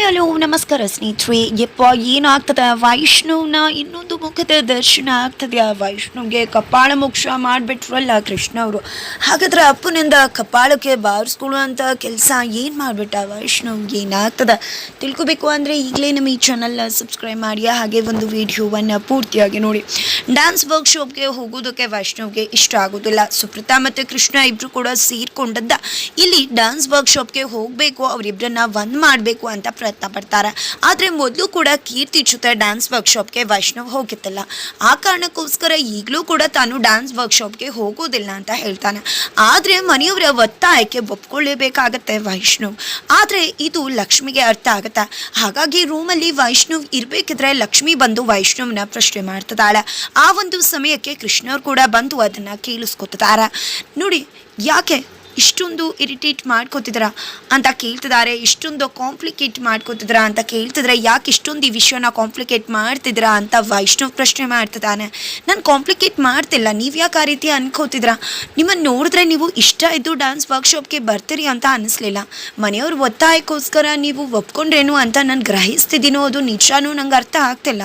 Hi hello ನಮಸ್ಕಾರ ಸ್ನೇಹಿತರೆ. ಯಪ್ಪ ಏನಾಗ್ತದೆ, ವೈಷ್ಣವ್ನ ಇನ್ನೊಂದು ಮುಖದ ದರ್ಶನ ಆಗ್ತದೆ. ಆ ವೈಷ್ಣವ್ಗೆ ಕಪಾಳ ಮೋಕ್ಷ ಮಾಡಿಬಿಟ್ರಲ್ಲ ಕೃಷ್ಣ ಅವರು. ಹಾಗಾದ್ರೆ ಅಪ್ಪನಿಂದ ಕಪಾಳಕ್ಕೆ ಬಾರಿಸ್ಕೊಳ್ಳುವಂಥ ಕೆಲಸ ಏನು ಮಾಡಿಬಿಟ್ಟ ವೈಷ್ಣವ್, ಏನಾಗ್ತದೆ ತಿಳ್ಕೊಬೇಕು ಅಂದರೆ ಈಗಲೇ ನಮ್ಮ ಈ ಚಾನಲ್ನ ಸಬ್ಸ್ಕ್ರೈಬ್ ಮಾಡಿ, ಹಾಗೆ ಒಂದು ವಿಡಿಯೋವನ್ನು ಪೂರ್ತಿಯಾಗಿ ನೋಡಿ. ಡ್ಯಾನ್ಸ್ ವರ್ಕ್ಶಾಪ್ಗೆ ಹೋಗೋದಕ್ಕೆ ವೈಷ್ಣವ್ಗೆ ಇಷ್ಟ ಆಗೋದಿಲ್ಲ. ಸುಪ್ರೀತಾ ಮತ್ತು ಕೃಷ್ಣ ಇಬ್ಬರು ಕೂಡ ಸೇರ್ಕೊಂಡದ್ದ ಇಲ್ಲಿ ಡ್ಯಾನ್ಸ್ ವರ್ಕ್ಶಾಪ್ಗೆ ಹೋಗಬೇಕು, ಅವರಿಬ್ಬರನ್ನ ಒಂದು ಮಾಡಬೇಕು ಅಂತ ಪ್ರಯತ್ನ ಪಡ್ತಾರೆ. ಆದರೆ ಮೊದಲು ಕೂಡ ಕೀರ್ತಿ ಜೊತೆ ಡ್ಯಾನ್ಸ್ ವರ್ಕ್ಶಾಪ್ಗೆ ವೈಷ್ಣವ್ ಹೋಗಿತ್ತಲ್ಲ, ಆ ಕಾರಣಕ್ಕೋಸ್ಕರ ಈಗಲೂ ಕೂಡ ತಾನು ಡ್ಯಾನ್ಸ್ ವರ್ಕ್ಶಾಪ್ಗೆ ಹೋಗೋದಿಲ್ಲ ಅಂತ ಹೇಳ್ತಾನೆ. ಆದರೆ ಮನೆಯವರ ಒತ್ತಾಯಕ್ಕೆ ಒಪ್ಕೊಳ್ಳೇಬೇಕಾಗತ್ತೆ ವೈಷ್ಣವ್. ಆದರೆ ಇದು ಲಕ್ಷ್ಮಿಗೆ ಅರ್ಥ ಆಗುತ್ತೆ. ಹಾಗಾಗಿ ರೂಮಲ್ಲಿ ವೈಷ್ಣವ್ ಇರಬೇಕಿದ್ರೆ ಲಕ್ಷ್ಮಿ ಬಂದು ವೈಷ್ಣವ್ನ ಪ್ರಶ್ನೆ ಮಾಡ್ತಿದ್ದಾಳೆ. ಆ ಒಂದು ಸಮಯಕ್ಕೆ ಕೃಷ್ಣವ್ರು ಕೂಡ ಬಂದು ಅದನ್ನು ಕೇಳಿಸ್ಕೊತಿದ್ದಾರೆ. ನೋಡಿ, ಯಾಕೆ ಇಷ್ಟೊಂದು ಇರಿಟೇಟ್ ಮಾಡ್ಕೋತಿದ್ರ ಅಂತ ಕೇಳ್ತಿದ್ದಾರೆ, ಇಷ್ಟೊಂದು ಕಾಂಪ್ಲಿಕೇಟ್ ಮಾಡ್ಕೋತಿದ್ರ ಅಂತ ಕೇಳ್ತಿದ್ರೆ, ಯಾಕೆ ಇಷ್ಟೊಂದು ಈ ವಿಷಯನ ಕಾಂಪ್ಲಿಕೇಟ್ ಮಾಡ್ತಿದ್ರ ಅಂತ ವೈಷ್ಣವ್ ಪ್ರಶ್ನೆ ಮಾಡ್ತಿದ್ದಾನೆ. ನಾನು ಕಾಂಪ್ಲಿಕೇಟ್ ಮಾಡ್ತಿಲ್ಲ, ನೀವು ಯಾಕೆ ಆ ರೀತಿ ಅನ್ಕೋತಿದ್ರ? ನಿಮ್ಮನ್ನು ನೋಡಿದ್ರೆ ನೀವು ಇಷ್ಟ ಇದ್ದು ಡ್ಯಾನ್ಸ್ ವರ್ಕ್ಶಾಪ್ಗೆ ಬರ್ತೀರಿ ಅಂತ ಅನ್ನಿಸ್ಲಿಲ್ಲ. ಮನೆಯವ್ರ ಒತ್ತಾಯಕ್ಕೋಸ್ಕರ ನೀವು ಒಪ್ಕೊಂಡ್ರೇನು ಅಂತ ನಾನು ಗ್ರಹಿಸ್ತಿದ್ದೀನೋ ಅದು ನಿಜಾನೂ ನಂಗೆ ಅರ್ಥ ಆಗ್ತಿಲ್ಲ.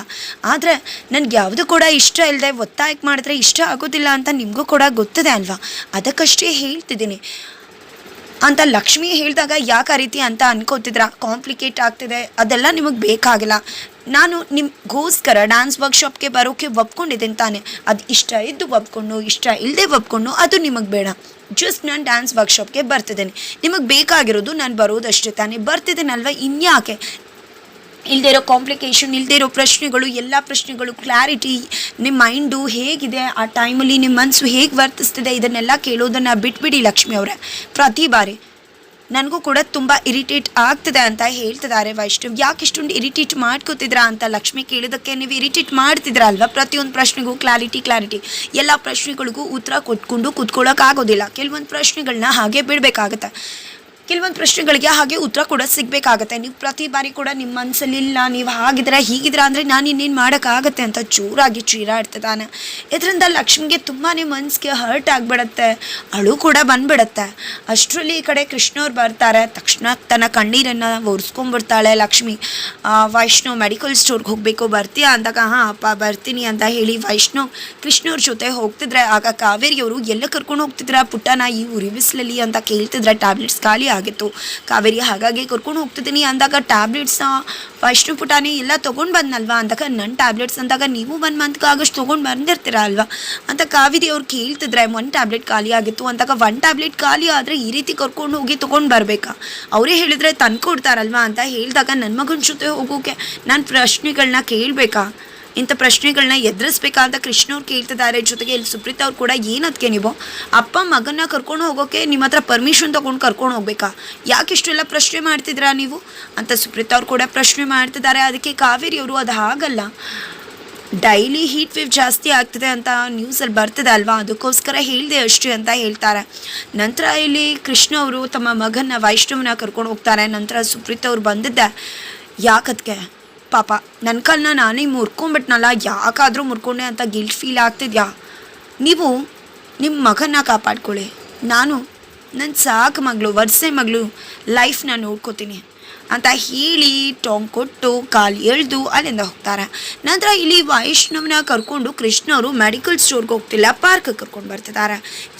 ಆದರೆ ನನಗೆ ಯಾವುದು ಕೂಡ ಇಷ್ಟ ಇಲ್ಲದೆ ಒತ್ತಾಯಕ್ಕೆ ಮಾಡಿದ್ರೆ ಇಷ್ಟ ಆಗೋದಿಲ್ಲ ಅಂತ ನಿಮಗೂ ಕೂಡ ಗೊತ್ತಿದೆ ಅಲ್ವಾ, ಅದಕ್ಕಷ್ಟೇ ಹೇಳ್ತಿದ್ದೀನಿ ಅಂತ ಲಕ್ಷ್ಮಿ ಹೇಳಿದಾಗ ಯಾಕೆ ಆ ರೀತಿ ಅಂತ ಅನ್ಕೋತಿದ್ರ? ಕಾಂಪ್ಲಿಕೇಟ್ ಆಗ್ತಿದೆ, ಅದೆಲ್ಲ ನಿಮಗೆ ಬೇಕಾಗಿಲ್ಲ. ನಾನು ನಿಮಗೋಸ್ಕರ ಡ್ಯಾನ್ಸ್ ವರ್ಕ್ಶಾಪ್ಗೆ ಬರೋಕ್ಕೆ ಒಪ್ಕೊಂಡಿದ್ದೀನಿ ತಾನೆ. ಅದು ಇಷ್ಟ ಇದ್ದು ಒಪ್ಕೊಂಡು, ಇಷ್ಟ ಇಲ್ಲದೆ ಒಪ್ಕೊಂಡು ಅದು ನಿಮಗೆ ಬೇಡ. ಜಸ್ಟ್ ನಾನು ಡ್ಯಾನ್ಸ್ ವರ್ಕ್ಶಾಪ್ಗೆ ಬರ್ತಿದ್ದೇನೆ, ನಿಮಗೆ ಬೇಕಾಗಿರೋದು ನಾನು ಬರೋದಷ್ಟೇ ತಾನೆ. ಬರ್ತಿದ್ದೇನಲ್ವ, ಇನ್ಯಾಕೆ ಇಲ್ಲದೇ ಇರೋ ಕಾಂಪ್ಲಿಕೇಶನ್, ಇಲ್ಲದೇ ಇರೋ ಪ್ರಶ್ನೆಗಳು, ಎಲ್ಲ ಪ್ರಶ್ನೆಗಳು ಕ್ಲಾರಿಟಿ, ನಿಮ್ಮ ಮೈಂಡು ಹೇಗಿದೆ ಆ ಟೈಮಲ್ಲಿ, ನಿಮ್ಮ ಮನಸ್ಸು ಹೇಗೆ ವರ್ತಿಸ್ತಿದೆ, ಇದನ್ನೆಲ್ಲ ಕೇಳೋದನ್ನು ಬಿಟ್ಬಿಡಿ ಲಕ್ಷ್ಮಿ ಅವರೇ. ಪ್ರತಿ ಬಾರಿ ನನಗೂ ಕೂಡ ತುಂಬ ಇರಿಟೇಟ್ ಆಗ್ತಿದೆ ಅಂತ ಹೇಳ್ತಿದ್ದಾರೆ ವೈಷ್ಣವ್. ಯಾಕೆ ಇಷ್ಟೊಂದು ಇರಿಟೇಟ್ ಮಾಡ್ಕೋತಿದ್ರಾ ಅಂತ ಲಕ್ಷ್ಮಿ ಕೇಳಿದಕ್ಕೆ, ನೀವು ಇರಿಟೇಟ್ ಮಾಡ್ತಿದ್ರ ಅಲ್ವಾ, ಪ್ರತಿಯೊಂದು ಪ್ರಶ್ನೆಗೂ ಕ್ಲಾರಿಟಿ, ಎಲ್ಲ ಪ್ರಶ್ನೆಗಳಿಗೂ ಉತ್ತರ ಕೊಟ್ಕೊಂಡು ಕೂತ್ಕೊಳ್ಳೋಕ್ಕಾಗೋದಿಲ್ಲ. ಕೆಲವೊಂದು ಪ್ರಶ್ನೆಗಳನ್ನ ಹಾಗೆ ಬಿಡಬೇಕಾಗತ್ತೆ, ಕೆಲವೊಂದು ಪ್ರಶ್ನೆಗಳಿಗೆ ಹಾಗೆ ಉತ್ತರ ಕೂಡ ಸಿಗಬೇಕಾಗತ್ತೆ. ನೀವು ಪ್ರತಿ ಬಾರಿ ಕೂಡ ನಿಮ್ಮ ಮನಸ್ಸಲ್ಲಿಲ್ಲ, ನೀವು ಹಾಗಿದ್ರೆ ಹೀಗಿದ್ರೆ ಅಂದರೆ ನಾನು ಇನ್ನೇನು ಮಾಡೋಕ್ಕಾಗತ್ತೆ ಅಂತ ಜೋರಾಗಿ ಚೀರಾಡ್ತಿದ್ದಾನೆ. ಇದರಿಂದ ಲಕ್ಷ್ಮಿಗೆ ತುಂಬಾ ಮನಸ್ಸಿಗೆ ಹರ್ಟ್ ಆಗಿಬಿಡತ್ತೆ, ಅಳು ಕೂಡ ಬಂದ್ಬಿಡತ್ತೆ. ಅಷ್ಟರಲ್ಲಿ ಈ ಕಡೆ ಕೃಷ್ಣವ್ರು ಬರ್ತಾರೆ. ತಕ್ಷಣ ತನ್ನ ಕಣ್ಣೀರನ್ನು ಒರೆಸ್ಕೊಂಡ್ಬಿಡ್ತಾಳೆ ಲಕ್ಷ್ಮಿ. ವೈಷ್ಣವ್ ಮೆಡಿಕಲ್ ಸ್ಟೋರ್ಗೆ ಹೋಗಬೇಕು, ಬರ್ತೀಯಾ ಅಂದಾಗ ಹಾಂ ಅಪ್ಪ ಬರ್ತೀನಿ ಅಂತ ಹೇಳಿ ವೈಷ್ಣವ್ ಕೃಷ್ಣವ್ರ ಜೊತೆ ಹೋಗ್ತಿದ್ರೆ, ಆಗ ಕಾವೇರಿಯವರು ಎಲ್ಲ ಕರ್ಕೊಂಡು ಹೋಗ್ತಿದ್ರ ಪುಟ್ಟನ ಈ ಉರಿ ಬಿಸಿಲಲ್ಲಿ ಅಂತ ಕೇಳ್ತಿದ್ರೆ. ಟ್ಯಾಬ್ಲೆಟ್ಸ್ ಖಾಲಿ ಆಗಿತ್ತು ಕಾವೇರಿ, ಹಾಗಾಗಿ ಕರ್ಕೊಂಡು ಹೋಗ್ತಿದ್ದೀನಿ ಅಂದಾಗ ಟ್ಯಾಬ್ಲೆಟ್ಸ್ನ ವೈಷ್ಣು ಪುಟಾಣಿ ಎಲ್ಲ ತೊಗೊಂಡು ಬಂದಲ್ವಾ ಅಂದಾಗ, ನನ್ನ ಟ್ಯಾಬ್ಲೆಟ್ಸ್ ಅಂದಾಗ ನೀವು 1 ಮಂತ್ಗೆ ಆಗಷ್ಟು ತೊಗೊಂಡು ಬಂದಿರ್ತೀರ ಅಲ್ವಾ ಅಂತ ಕಾವೇರಿ ಅವ್ರು ಕೇಳ್ತಿದ್ರೆ. 1 ಟ್ಯಾಬ್ಲೆಟ್ ಖಾಲಿ ಆಗಿತ್ತು ಅಂದಾಗ, 1 ಟ್ಯಾಬ್ಲೆಟ್ ಖಾಲಿ ಆದರೆ ಈ ರೀತಿ ಕರ್ಕೊಂಡು ಹೋಗಿ ತೊಗೊಂಡು ಬರಬೇಕಾ? ಅವರೇ ಹೇಳಿದರೆ ತಂದ್ಕೊಡ್ತಾರಲ್ವಾ ಅಂತ ಹೇಳಿದಾಗ, ನನ್ನ ಮಗನ ಜೊತೆ ಹೋಗೋಕೆ ನಾನು ಪ್ರಶ್ನೆಗಳನ್ನ ಕೇಳಬೇಕಾ, ಇಂಥ ಪ್ರಶ್ನೆಗಳನ್ನ ಎದುರಿಸ್ಬೇಕಾ ಅಂತ ಕೃಷ್ಣವ್ರು ಕೇಳ್ತಿದ್ದಾರೆ. ಜೊತೆಗೆ ಇಲ್ಲಿ ಸುಪ್ರೀತಾ ಅವ್ರು ಕೂಡ, ಏನದಕ್ಕೆ ನೀವು ಅಪ್ಪ ಮಗನ್ನ ಕರ್ಕೊಂಡು ಹೋಗೋಕ್ಕೆ ನಿಮ್ಮ ಹತ್ರ ಪರ್ಮಿಷನ್ ತೊಗೊಂಡು ಕರ್ಕೊಂಡು ಹೋಗ್ಬೇಕಾ? ಯಾಕೆ ಇಷ್ಟೆಲ್ಲ ಪ್ರಶ್ನೆ ಮಾಡ್ತಿದ್ರಾ ನೀವು ಅಂತ ಸುಪ್ರೀತಾ ಅವ್ರು ಕೂಡ ಪ್ರಶ್ನೆ ಮಾಡ್ತಿದ್ದಾರೆ. ಅದಕ್ಕೆ ಕಾವೇರಿ ಅವರು, ಅದು ಹಾಗಲ್ಲ, ಡೈಲಿ ಹೀಟ್ ವೇವ್ ಜಾಸ್ತಿ ಆಗ್ತಿದೆ ಅಂತ ನ್ಯೂಸಲ್ಲಿ ಬರ್ತಿದೆ ಅಲ್ವಾ, ಅದಕ್ಕೋಸ್ಕರ ಹೇಳಿದೆ ಅಷ್ಟೇ ಅಂತ ಹೇಳ್ತಾರೆ. ನಂತರ ಇಲ್ಲಿ ಕೃಷ್ಣ ಅವರು ತಮ್ಮ ಮಗನ ವೈಷ್ಣವನ ಕರ್ಕೊಂಡು ಹೋಗ್ತಾರೆ. ನಂತರ ಸುಪ್ರೀತಾ ಅವ್ರು ಬಂದಿದ್ದೆ, ಯಾಕದಕ್ಕೆ ಪಾಪ ನನ್ನ ಕಲ್ಲನ್ನ ನಾನೇ ಮುರ್ಕೊಂಬಿಟ್ನಲ್ಲ, ಯಾಕಾದರೂ ಮುರ್ಕೊಂಡೆ ಅಂತ ಗಿಲ್ಟ್ ಫೀಲ್ ಆಗ್ತಿದ್ಯಾ? ನೀವು ನಿಮ್ಮ ಮಗನ್ನ ಕಾಪಾಡ್ಕೊಳ್ಳಿ, ನಾನು ನನ್ನ ಸಾಕು ಮಗಳು, ವರ್ಷೆ ಮಗಳು ಲೈಫ್ನ ನೋಡ್ಕೋತೀನಿ ಅಂತ ಹೇಳಿ ಟಾಂಗ್ ಕೊಟ್ಟು ಕಾಲು ಎಳೆದು ಅಲ್ಲಿಂದ ಹೋಗ್ತಾರೆ. ನಂತರ ಇಲ್ಲಿ ವೈಷ್ಣವನ ಕರ್ಕೊಂಡು ಕೃಷ್ಣವರು ಮೆಡಿಕಲ್ ಸ್ಟೋರ್ಗೆ ಹೋಗ್ತಿಲ್ಲ, ಪಾರ್ಕ್ಗೆ ಕರ್ಕೊಂಡು ಬರ್ತಿದ್ದಾರೆ.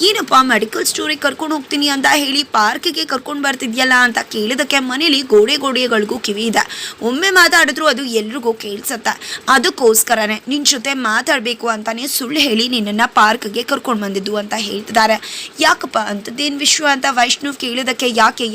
ಏನಪ್ಪ ಮೆಡಿಕಲ್ ಸ್ಟೋರಿಗೆ ಕರ್ಕೊಂಡು ಹೋಗ್ತೀನಿ ಅಂತ ಹೇಳಿ ಪಾರ್ಕಿಗೆ ಕರ್ಕೊಂಡು ಬರ್ತಿದ್ಯಲ್ಲ ಅಂತ ಕೇಳಿದಕ್ಕೆ, ಮನೇಲಿ ಗೋಡೆಗಳಿಗೂ ಕಿವಿ ಇದೆ, ಒಮ್ಮೆ ಮಾತಾಡಿದ್ರು ಅದು ಎಲ್ರಿಗೂ ಕೇಳಿಸತ್ತೆ. ಅದಕ್ಕೋಸ್ಕರನೇ ನಿನ್ನ ಜೊತೆ ಮಾತಾಡಬೇಕು ಅಂತಾನೆ ಸುಳ್ಳು ಹೇಳಿ ನಿನ್ನನ್ನು ಪಾರ್ಕ್ಗೆ ಕರ್ಕೊಂಡು ಬಂದಿದ್ದು ಅಂತ ಹೇಳ್ತಿದ್ದಾರೆ. ಯಾಕಪ್ಪ ಅಂಥದ್ದೇನು ವಿಷಯ ಅಂತ ವೈಷ್ಣವ್ ಕೇಳಿದಕ್ಕೆ,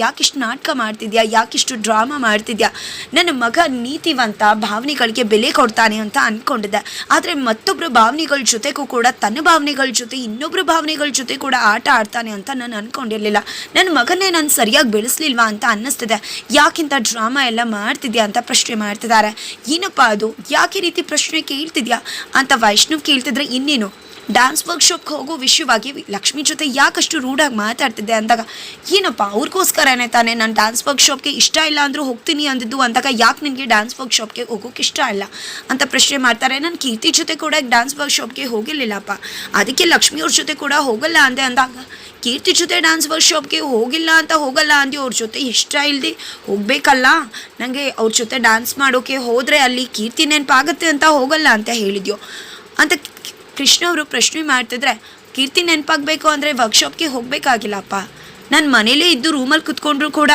ಯಾಕಿಷ್ಟು ನಾಟಕ ಮಾಡ್ತಿದ್ಯಾ, ಯಾಕಿಷ್ಟು ಡ್ರಾಮಾ ಮಾಡ್ತಿದ್ಯಾ? ನನ್ನ ಮಗ ನೀತಿವಂತ, ಭಾವನೆಗಳಿಗೆ ಬೆಲೆ ಕೊಡ್ತಾನೆ ಅಂತ ಅಂದ್ಕೊಂಡಿದ್ದೆ. ಆದರೆ ಮತ್ತೊಬ್ಬರ ಭಾವನೆಗಳ ಜೊತೆಗೂ ಕೂಡ, ತನ್ನ ಭಾವನೆಗಳ ಜೊತೆ ಇನ್ನೊಬ್ಬರ ಭಾವನೆಗಳ ಜೊತೆ ಕೂಡ ಆಟ ಆಡ್ತಾನೆ ಅಂತ ನಾನು ಅಂದ್ಕೊಂಡಿರಲಿಲ್ಲ. ನನ್ನ ಮಗನ್ನೇ ನಾನು ಸರಿಯಾಗಿ ಬೆಳೆಸ್ಲಿಲ್ವಾ ಅಂತ ಅನ್ನಿಸ್ತಿದೆ. ಯಾಕಿಂತ ಡ್ರಾಮಾ ಎಲ್ಲ ಮಾಡ್ತಿದ್ಯಾ ಅಂತ ಪ್ರಶ್ನೆ ಮಾಡ್ತಿದ್ದಾರೆ. ಏನಪ್ಪ ಅದು, ಯಾಕೆ ರೀತಿ ಪ್ರಶ್ನೆ ಕೇಳ್ತಿದ್ಯಾ ಅಂತ ವೈಷ್ಣವ್ ಕೇಳ್ತಿದ್ರೆ, ಇನ್ನೇನು ಡ್ಯಾನ್ಸ್ ವರ್ಕ್ಶಾಪ್ಗೆ ಹೋಗೋ ವಿಷಯವಾಗಿ ಲಕ್ಷ್ಮಿ ಜೊತೆ ಯಾಕಷ್ಟು ರೂಢಾಗಿ ಮಾತಾಡ್ತಿದ್ದೆ ಅಂದಾಗ, ಏನಪ್ಪ ಅವ್ರಿಗೋಸ್ಕರನೇ ತಾನೇ ನಾನು ಡ್ಯಾನ್ಸ್ ವರ್ಕ್ಶಾಪ್ಗೆ ಇಷ್ಟ ಇಲ್ಲ ಅಂದರೂ ಹೋಗ್ತೀನಿ ಅಂದಿದ್ದು ಅಂದಾಗ, ಯಾಕೆ ನಿನಗೆ ಡ್ಯಾನ್ಸ್ ವರ್ಕ್ಶಾಪ್ಗೆ ಹೋಗೋಕೆ ಇಷ್ಟ ಇಲ್ಲ ಅಂತ ಪ್ರಶ್ನೆ ಮಾಡ್ತಾರೆ. ನಾನು ಕೀರ್ತಿ ಜೊತೆ ಕೂಡ ಡ್ಯಾನ್ಸ್ ವರ್ಕ್ಶಾಪ್ಗೆ ಹೋಗಿರಲಿಲ್ಲಪ್ಪ, ಅದಕ್ಕೆ ಲಕ್ಷ್ಮಿ ಅವ್ರ ಜೊತೆ ಕೂಡ ಹೋಗಲ್ಲ ಅಂದೆ ಅಂದಾಗ, ಕೀರ್ತಿ ಜೊತೆ ಡ್ಯಾನ್ಸ್ ವರ್ಕ್ಶಾಪ್ಗೆ ಹೋಗಲ್ಲ ಅಂದು ಅವ್ರ ಜೊತೆ ಇಷ್ಟ ಇಲ್ಲದೆ ಹೋಗಬೇಕಲ್ಲ, ನನಗೆ ಅವ್ರ ಜೊತೆ ಡ್ಯಾನ್ಸ್ ಮಾಡೋಕ್ಕೆ ಹೋದರೆ ಅಲ್ಲಿ ಕೀರ್ತಿ ನೆನಪಾಗುತ್ತೆ ಅಂತ ಹೋಗಲ್ಲ ಅಂತ ಹೇಳಿದ್ಯೋ ಅಂತ ಕೃಷ್ಣ ಅವರು ಪ್ರಶ್ನೆ ಮಾಡ್ತಿದ್ರೆ, ಕೀರ್ತಿ ನೆನಪಾಗಬೇಕು ಅಂದರೆ ವರ್ಕ್ಶಾಪ್ಗೆ ಹೋಗಬೇಕಾಗಿಲ್ಲಪ್ಪ, ನಾನು ಮನೇಲೇ ಇದ್ದು ರೂಮಲ್ಲಿ ಕುತ್ಕೊಂಡ್ರು ಕೂಡ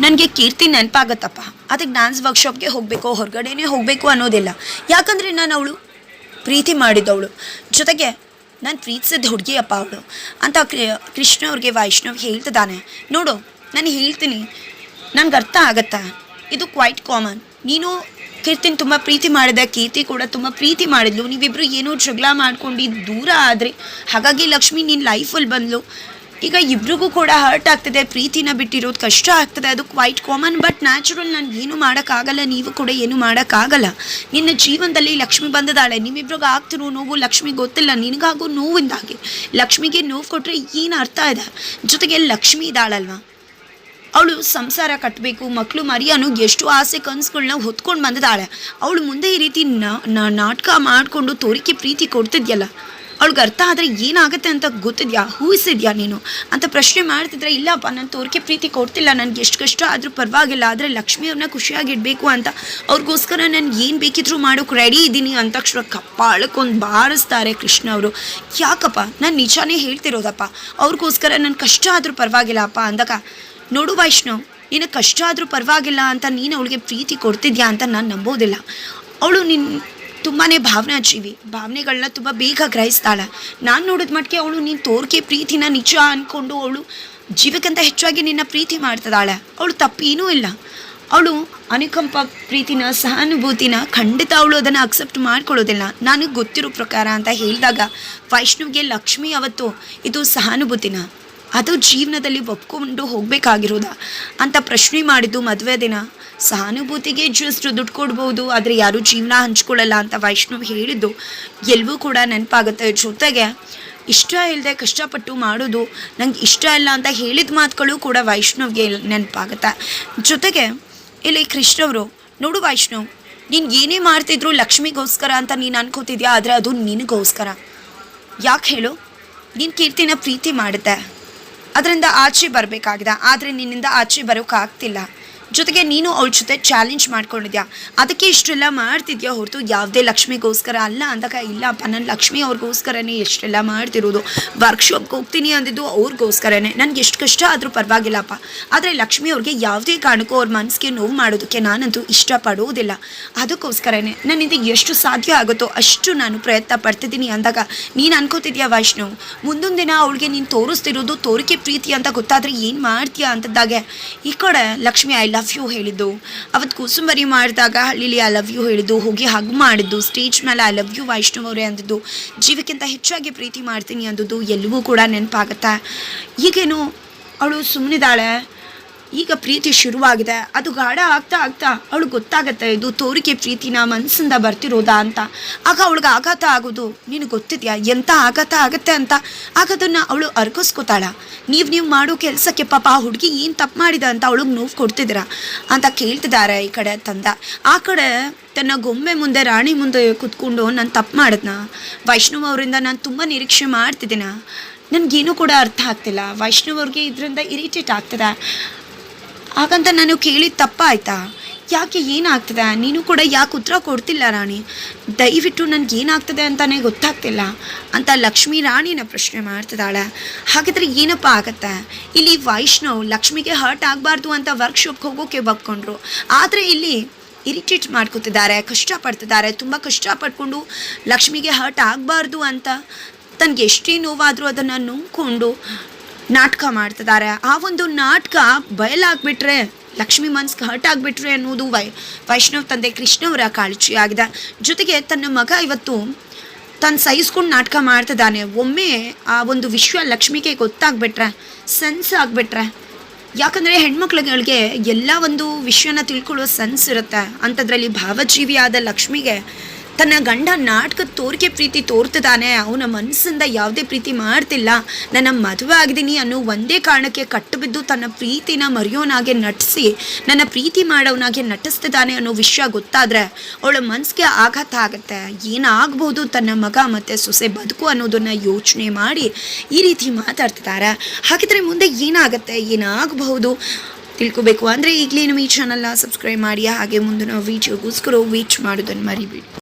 ನನಗೆ ಕೀರ್ತಿ ನೆನಪಾಗತ್ತಪ್ಪ, ಅದಕ್ಕೆ ಡ್ಯಾನ್ಸ್ ವರ್ಕ್ಶಾಪ್ಗೆ ಹೋಗಬೇಕು, ಹೊರಗಡೆನೇ ಹೋಗಬೇಕು ಅನ್ನೋದಿಲ್ಲ. ಯಾಕಂದರೆ ನಾನು ಅವಳು ಪ್ರೀತಿ ಮಾಡಿದವಳು, ಜೊತೆಗೆ ನಾನು ಪ್ರೀತಿಸಿದ ಹುಡುಗಿಯಪ್ಪ ಅವಳು ಅಂತ ಕೃಷ್ಣ ಅವ್ರಿಗೆ ವೈಷ್ಣವ್ ಹೇಳ್ತಿದ್ದಾನೆ. ನೋಡು, ನಾನು ಹೇಳ್ತೀನಿ, ನನಗೆ ಅರ್ಥ ಆಗತ್ತಾ, ಇದು ಕ್ವೈಟ್ ಕಾಮನ್. ನೀನು ಕೀರ್ತಿನ ತುಂಬ ಪ್ರೀತಿ ಮಾಡಿದೆ, ಕೀರ್ತಿ ಕೂಡ ತುಂಬ ಪ್ರೀತಿ ಮಾಡಿದ್ಲು, ನೀವಿಬ್ಬರು ಏನೋ ಜಗಳ ಮಾಡ್ಕೊಂಡು ದೂರ ಆದರೆ, ಹಾಗಾಗಿ ಲಕ್ಷ್ಮಿ ನಿನ್ನ ಲೈಫಲ್ಲಿ ಬಂದಳು. ಈಗ ಇಬ್ರಿಗೂ ಕೂಡ ಹರ್ಟ್ ಆಗ್ತದೆ, ಪ್ರೀತಿನ ಬಿಟ್ಟಿರೋದು ಕಷ್ಟ ಆಗ್ತದೆ, ಅದು ಕ್ವೈಟ್ ಕಾಮನ್. ಬಟ್ ನ್ಯಾಚುರಲ್, ನಾನು ಏನು ಮಾಡೋಕ್ಕಾಗಲ್ಲ, ನೀವು ಕೂಡ ಏನು ಮಾಡೋಕ್ಕಾಗಲ್ಲ. ನಿನ್ನ ಜೀವನದಲ್ಲಿ ಲಕ್ಷ್ಮಿ ಬಂದಿದ್ದಾಳೆ, ನಿಮ್ಮಿಬ್ರಿಗೆ ಆಗ್ತಿರೋ ನೋವು ಲಕ್ಷ್ಮಿ ಗೊತ್ತಿಲ್ಲ, ನಿನಗಾಗೋ ನೋವಿಂದಾಗಿ ಲಕ್ಷ್ಮಿಗೆ ನೋವು ಕೊಟ್ಟರೆ ಏನು ಅರ್ಥ ಇದೆ. ಜೊತೆಗೆ ಲಕ್ಷ್ಮಿ ಇದ್ದಾಳಲ್ವ, ಅವಳು ಸಂಸಾರ ಕಟ್ಟಬೇಕು, ಮಕ್ಕಳು ಮರಿ ಅನ್ನೋ ಎಷ್ಟು ಆಸೆ ಕನಸುಗಳನ್ನ ಹೊತ್ಕೊಂಡು ಬಂದಿದ್ದಾಳೆ. ಅವಳು ಮುಂದೆ ಈ ರೀತಿ ನಾಟಕ ಮಾಡಿಕೊಂಡು ತೋರಿಕೆ ಪ್ರೀತಿ ಕೊಡ್ತಿದ್ಯಲ್ಲ, ಅವಳಿಗೆ ಅರ್ಥ ಆದರೆ ಏನಾಗುತ್ತೆ ಅಂತ ಗೊತ್ತಿದ್ಯಾ, ಊಹಿಸಿದ್ಯಾ ನೀನು ಅಂತ ಪ್ರಶ್ನೆ ಮಾಡ್ತಿದ್ರೆ, ಇಲ್ಲಪ್ಪ ನಾನು ತೋರಿಕೆ ಪ್ರೀತಿ ಕೊಡ್ತಿಲ್ಲ, ನನಗೆ ಎಷ್ಟು ಕಷ್ಟ ಆದರೂ ಪರವಾಗಿಲ್ಲ, ಆದರೆ ಲಕ್ಷ್ಮಿಯವ್ರನ್ನ ಖುಷಿಯಾಗಿಡಬೇಕು ಅಂತ ಅವ್ರಿಗೋಸ್ಕರ ನಾನು ಏನು ಬೇಕಿದ್ರೂ ಮಾಡೋಕೆ ರೆಡಿ ಇದ್ದೀನಿ ಅಂತ ತಕ್ಷಣ ಕಪ್ಪಾಳಕ್ಕೊಂದು ಬಾರಿಸ್ತಾರೆ ಕೃಷ್ಣ ಅವರು. ಯಾಕಪ್ಪ, ನಾನು ನಿಜಾನೇ ಹೇಳ್ತಿರೋದಪ್ಪ, ಅವ್ರಿಗೋಸ್ಕರ ನನ್ನ ಕಷ್ಟ ಆದರೂ ಪರವಾಗಿಲ್ಲಪ್ಪ ಅಂದಾಗ, ನೋಡು ವೈಷ್ಣವ್, ನಿನಗೆ ಕಷ್ಟ ಆದರೂ ಪರವಾಗಿಲ್ಲ ಅಂತ ನೀನು ಅವಳಿಗೆ ಪ್ರೀತಿ ಕೊಡ್ತಿದ್ಯಾ ಅಂತ ನಾನು ನಂಬೋದಿಲ್ಲ. ಅವಳು ತುಂಬಾ ಭಾವನಾಜೀವಿ, ಭಾವನೆಗಳನ್ನ ತುಂಬ ಬೇಗ ಗ್ರಹಿಸ್ತಾಳೆ. ನಾನು ನೋಡಿದ ಮಟ್ಟಿಗೆ ಅವಳು ನೀನು ತೋರಿಕೆ ಪ್ರೀತಿನ ನಿಜ ಅಂದ್ಕೊಂಡು ಅವಳು ಜೀವಕ್ಕಿಂತ ಹೆಚ್ಚಾಗಿ ನಿನ್ನ ಪ್ರೀತಿ ಮಾಡ್ತಿದ್ದಾಳೆ. ಅವಳು ತಪ್ಪೇನೂ ಇಲ್ಲ. ಅವಳು ಅನುಕಂಪ ಪ್ರೀತಿನ, ಸಹಾನುಭೂತಿನ ಖಂಡಿತ ಅವಳು ಅದನ್ನು ಅಕ್ಸೆಪ್ಟ್ ಮಾಡ್ಕೊಳ್ಳೋದಿಲ್ಲ, ನನಗೆ ಗೊತ್ತಿರೋ ಪ್ರಕಾರ ಅಂತ ಹೇಳಿದಾಗ, ವೈಷ್ಣವ್ಗೆ ಲಕ್ಷ್ಮಿ ಅವತ್ತು ಇದು ಸಹಾನುಭೂತಿನ, ಅದು ಜೀವನದಲ್ಲಿ ಒಪ್ಕೊಂಡು ಹೋಗಬೇಕಾಗಿರೋದ ಅಂತ ಪ್ರಶ್ನೆ ಮಾಡಿದ್ದು ಮದುವೆ ದಿನ. ಸಹಾನುಭೂತಿಗೆ ಜಸ್ಟ್ ದುಡ್ಡು ಕೊಡ್ಬೋದು, ಆದರೆ ಯಾರೂ ಜೀವನ ಹಂಚ್ಕೊಳ್ಳಲ್ಲ ಅಂತ ವೈಷ್ಣವ್ ಹೇಳಿದ್ದು ಎಲ್ಲವೂ ಕೂಡ ನೆನಪಾಗುತ್ತೆ. ಜೊತೆಗೆ ಇಷ್ಟ ಇಲ್ಲದೆ ಕಷ್ಟಪಟ್ಟು ಮಾಡೋದು ನಂಗೆ ಇಷ್ಟ ಇಲ್ಲ ಅಂತ ಹೇಳಿದ ಮಾತುಗಳು ಕೂಡ ವೈಷ್ಣವ್ಗೆ ನೆನಪಾಗುತ್ತೆ. ಜೊತೆಗೆ ಇಲ್ಲಿ ಕೃಷ್ಣವರು, ನೋಡು ವೈಷ್ಣವ್, ನೀನು ಏನೇ ಮಾಡ್ತಿದ್ರು ಲಕ್ಷ್ಮಿಗೋಸ್ಕರ ಅಂತ ನೀನು ಅನ್ಕೋತಿದ್ಯಾ, ಆದರೆ ಅದು ನಿನಗೋಸ್ಕರ. ಯಾಕೆ ಹೇಳು, ನೀನು ಕೀರ್ತಿನ ಪ್ರೀತಿ ಮಾಡುತ್ತೆ, ಅದರಿಂದ ಆಚೆ ಬರಬೇಕಾಗಿದೆ, ಆದರೆ ನಿನ್ನಿಂದ ಆಚೆ ಬರೋಕ್ಕಾಗ್ತಿಲ್ಲ. ಜೊತೆಗೆ ನೀನು ಅವಳ ಜೊತೆ ಚಾಲೆಂಜ್ ಮಾಡ್ಕೊಂಡಿದ್ಯಾ, ಅದಕ್ಕೆ ಇಷ್ಟೆಲ್ಲ ಮಾಡ್ತಿದ್ಯಾ ಹೊರತು ಯಾವುದೇ ಲಕ್ಷ್ಮಿಗೋಸ್ಕರ ಅಲ್ಲ ಅಂದಾಗ, ಇಲ್ಲಪ್ಪ ನಾನು ಲಕ್ಷ್ಮಿ ಅವ್ರಿಗೋಸ್ಕರನೇ ಎಷ್ಟೆಲ್ಲ ಮಾಡ್ತಿರೋದು, ವರ್ಕ್ಶಾಪ್ಗೆ ಹೋಗ್ತೀನಿ ಅಂದಿದ್ದು ಅವ್ರಿಗೋಸ್ಕರನೇ, ನನಗೆ ಎಷ್ಟು ಕಷ್ಟ ಆದರೂ ಪರವಾಗಿಲ್ಲಪ್ಪ, ಆದರೆ ಲಕ್ಷ್ಮಿ ಅವ್ರಿಗೆ ಯಾವುದೇ ಕಾರಣಕ್ಕೂ ಅವ್ರ ಮನಸ್ಸಿಗೆ ನೋವು ಮಾಡೋದಕ್ಕೆ ನಾನಂತೂ ಇಷ್ಟಪಡೋದಿಲ್ಲ, ಅದಕ್ಕೋಸ್ಕರನೇ ನನ್ನಿಂದ ಎಷ್ಟು ಸಾಧ್ಯ ಆಗುತ್ತೋ ಅಷ್ಟು ನಾನು ಪ್ರಯತ್ನ ಪಡ್ತಿದ್ದೀನಿ ಅಂದಾಗ, ನೀನು ಅನ್ಕೋತಿದ್ಯಾ ವೈಷ್ಣವ್, ಮುಂದೊಂದು ದಿನ ಅವಳಿಗೆ ನೀನು ತೋರಿಸ್ತಿರೋದು ತೋರಿಕೆ ಪ್ರೀತಿ ಅಂತ ಗೊತ್ತಾದರೆ ಏನು ಮಾಡ್ತೀಯಾ ಅಂತದ್ದಾಗೆ, ಈ ಕಡೆ ಲಕ್ಷ್ಮಿ ಐ ಲವ್ ಯು ಹೇಳಿದ್ದು, ಅವತ್ತು ಕೂಸುಂಬರಿ ಮಾಡಿದಾಗ ಹಳ್ಳಿಲಿ ಐ ಲವ್ ಯು ಹೇಳಿದ್ದು, ಹೋಗಿ ಹಗ್ ಮಾಡಿದ್ದು, ಸ್ಟೇಜ್ ಮೇಲೆ ಐ ಲವ್ ಯು ವೈಷ್ಣವ್ ಅವರೇ ಅಂದಿದ್ದು, ಜೀವಕ್ಕಿಂತ ಹೆಚ್ಚಾಗಿ ಪ್ರೀತಿ ಮಾಡ್ತೀನಿ ಅಂದದ್ದು ಎಲ್ಲವೂ ಕೂಡ ನೆನಪಾಗತ್ತೆ. ಈಗೇನು ಅವಳು ಸುಮ್ಮನಿದ್ದಾಳೆ, ಈಗ ಪ್ರೀತಿ ಶುರುವಾಗಿದೆ, ಅದು ಗಾಢ ಆಗ್ತಾ ಆಗ್ತಾ ಅವಳು ಗೊತ್ತಾಗತ್ತೆ ಇದು ತೋರಿಕೆ ಪ್ರೀತಿನ ಮನಸ್ಸಿಂದ ಬರ್ತಿರೋದಾ ಅಂತ. ಆಗ ಅವಳಿಗೆ ಆಘಾತ ಆಗೋದು ನಿನಗೆ ಗೊತ್ತಿದೆಯಾ, ಎಂಥ ಆಘಾತ ಆಗುತ್ತೆ ಅಂತ. ಆಗ ಅದನ್ನು ಅವಳು ಅರ್ಗಿಸ್ಕೋತಾಳ. ನೀವು ಮಾಡೋ ಕೆಲಸಕ್ಕೆ ಪಾಪ ಆ ಹುಡುಗಿ ಏನು ತಪ್ಪು ಮಾಡಿದ ಅಂತ ಅವಳಿಗೆ ನೋವು ಕೊಡ್ತಿದ್ದೀರಾ ಅಂತ ಕೇಳ್ತಿದ್ದಾರೆ ಈ ಕಡೆ ತಂದ. ಆ ಕಡೆ ತನ್ನ ಗೊಂಬೆ ಮುಂದೆ, ರಾಣಿ ಮುಂದೆ ಕೂತ್ಕೊಂಡು, ನಾನು ತಪ್ಪು ಮಾಡಿದ್ನ, ವೈಷ್ಣವ್ ಅವರಿಂದ ನಾನು ತುಂಬ ನಿರೀಕ್ಷೆ ಮಾಡ್ತಿದ್ದೀನ, ನನಗೇನೂ ಕೂಡ ಅರ್ಥ ಆಗ್ತಿಲ್ಲ, ವೈಷ್ಣವ್ ಅವ್ರಿಗೆ ಇದರಿಂದ ಇರಿಟೇಟ್ ಆಗ್ತದೆ, ಹಾಗಂತ ನಾನು ಕೇಳಿದ ತಪ್ಪಾಯ್ತಾ, ಯಾಕೆ ಏನಾಗ್ತದೆ, ನೀನು ಕೂಡ ಯಾಕೆ ಉತ್ತರ ಕೊಡ್ತಿಲ್ಲ ರಾಣಿ, ದಯವಿಟ್ಟು ನನಗೇನಾಗ್ತದೆ ಅಂತಲೇ ಗೊತ್ತಾಗ್ತಿಲ್ಲ ಅಂತ ಲಕ್ಷ್ಮೀ ರಾಣಿನ ಪ್ರಶ್ನೆ ಮಾಡ್ತಿದ್ದಾಳೆ. ಹಾಗಿದ್ರೆ ಏನಪ್ಪ ಆಗತ್ತೆ, ಇಲ್ಲಿ ವೈಷ್ಣವ್ ಲಕ್ಷ್ಮಿಗೆ ಹರ್ಟ್ ಆಗಬಾರ್ದು ಅಂತ ವರ್ಕ್ಶಾಪ್ಗೆ ಹೋಗೋಕ್ಕೆ ಒಪ್ಕೊಂಡ್ರು, ಆದರೆ ಇಲ್ಲಿ ಇರಿಟೇಟ್ ಮಾಡ್ಕೊತಿದ್ದಾರೆ, ಕಷ್ಟಪಡ್ತಿದ್ದಾರೆ, ತುಂಬ ಕಷ್ಟಪಟ್ಕೊಂಡು ಲಕ್ಷ್ಮಿಗೆ ಹರ್ಟ್ ಆಗಬಾರ್ದು ಅಂತ ತನಗೆ ಎಷ್ಟೇ ನೋವಾದರೂ ಅದನ್ನು ನುಂಗ್ಕೊಂಡು ನಾಟಕ ಮಾಡ್ತಿದ್ದಾರೆ. ಆ ಒಂದು ನಾಟಕ ಬಯಲಾಗ್ಬಿಟ್ರೆ, ಲಕ್ಷ್ಮಿ ಮನ್ಸ್ಗೆ ಹರ್ಟ್ ಆಗಿಬಿಟ್ರೆ ಅನ್ನೋದು ವೈಷ್ಣವ್ ತಂದೆ ಕೃಷ್ಣವರ ಕಾಳಜಿ ಆಗಿದೆ. ಜೊತೆಗೆ ತನ್ನ ಮಗ ಇವತ್ತು ತಾನು ಸಹಿಸ್ಕೊಂಡು ನಾಟಕ ಮಾಡ್ತಿದ್ದಾನೆ, ಒಮ್ಮೆ ಆ ಒಂದು ವಿಷಯ ಲಕ್ಷ್ಮಿಗೆ ಗೊತ್ತಾಗ್ಬಿಟ್ರೆ, ಸೆನ್ಸ್ ಆಗಿಬಿಟ್ರೆ, ಯಾಕಂದರೆ ಹೆಣ್ಮಕ್ಳುಗಳಿಗೆ ಎಲ್ಲ ಒಂದು ವಿಷಯನ ತಿಳ್ಕೊಳ್ಳೋ ಸೆನ್ಸ್ ಇರುತ್ತೆ, ಅಂಥದ್ರಲ್ಲಿ ಭಾವಜೀವಿಯಾದ ಲಕ್ಷ್ಮಿಗೆ ತನ್ನ ಗಂಡ ನಾಟಕದ ತೋರಿಕೆ ಪ್ರೀತಿ ತೋರ್ತಿದ್ದಾನೆ, ಅವನ ಮನಸ್ಸಿಂದ ಯಾವುದೇ ಪ್ರೀತಿ ಮಾಡ್ತಿಲ್ಲ, ನನ್ನ ಮದುವೆ ಆಗಿದ್ದೀನಿ ಅನ್ನೋ ಒಂದೇ ಕಾರಣಕ್ಕೆ ಕಟ್ಟುಬಿದ್ದು ತನ್ನ ಪ್ರೀತಿನ ಮರೆಯೋನಾಗೆ ನಟಿಸಿ ನನ್ನ ಪ್ರೀತಿ ಮಾಡೋನಾಗೆ ನಟಿಸ್ತಿದ್ದಾನೆ ಅನ್ನೋ ವಿಷಯ ಗೊತ್ತಾದರೆ ಅವಳ ಮನಸ್ಸಿಗೆ ಆಘಾತ ಆಗುತ್ತೆ. ಏನಾಗ್ಬೋದು ತನ್ನ ಮಗ ಮತ್ತು ಸೊಸೆ ಬದುಕು ಅನ್ನೋದನ್ನು ಯೋಚನೆ ಮಾಡಿ ಈ ರೀತಿ ಮಾತಾಡ್ತಿದ್ದಾರೆ. ಹಾಗಿದ್ರೆ ಮುಂದೆ ಏನಾಗುತ್ತೆ, ಏನಾಗಬಹುದು ತಿಳ್ಕೊಬೇಕು ಅಂದರೆ ಈಗಲೇ ನಮ್ಮ ಈ ಚಾನಲ್ನ ಸಬ್ಸ್ಕ್ರೈಬ್ ಮಾಡಿ, ಹಾಗೆ ಮುಂದಿನ ವೀಡಿಯೋಗೋಸ್ಕರ ವೇಟ್ ಮಾಡೋದನ್ನು ಮರಿಬೇಡಿ.